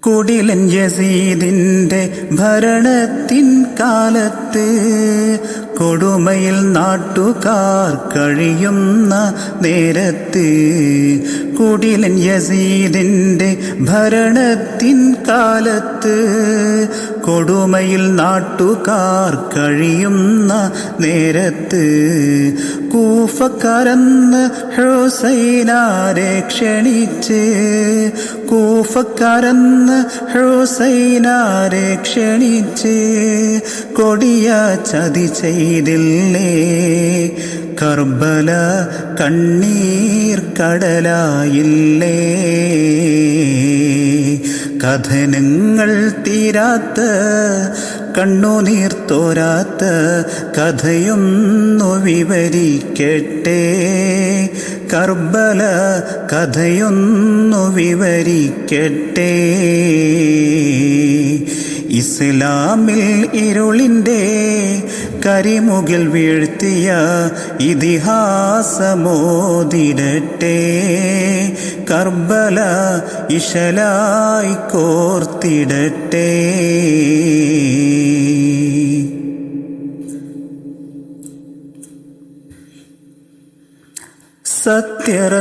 കുടിലൻ യസീദിന്റെ ഭരണത്തിൻ കാലത്ത് കൊടുമയിൽ നാട്ടുകാർ കഴിയുന്ന നേരത്ത്, കുടിലൻ യസീദിന്റെ ഭരണത്തിൻ കാലത്ത് കൊടുമയിൽ നാട്ടുകാർ കഴിയുന്ന നേരത്ത്, കൂഫക്കാരെന്ന് ഹുസൈനാരെ ക്ഷണിച്ച്, കൂഫക്കാരെന്ന് ഹുസൈനാരെ ക്ഷണിച്ച് കൊടിയ ചതി ചെയ്തില്ലേ. കർബല കണ്ണീർ കടലായില്ലേ. കഥനങ്ങൾ തീരാത്ത കണ്ണുനീർ തോരാത്ത കഥയൊന്നു വിവരിക്കട്ടെ. കർബല കഥയൊന്നു വിവരിക്കട്ടെ. ഇസ്ലാമിൽ ഇരുളിൻ്റെ കരിമുകിൽ വീഴ്ത്തിയ ഇതിഹാസമോതിരട്ടെ. കർബല ഇശലായി കോർത്തിടട്ടെ. സത്യറസൂൽ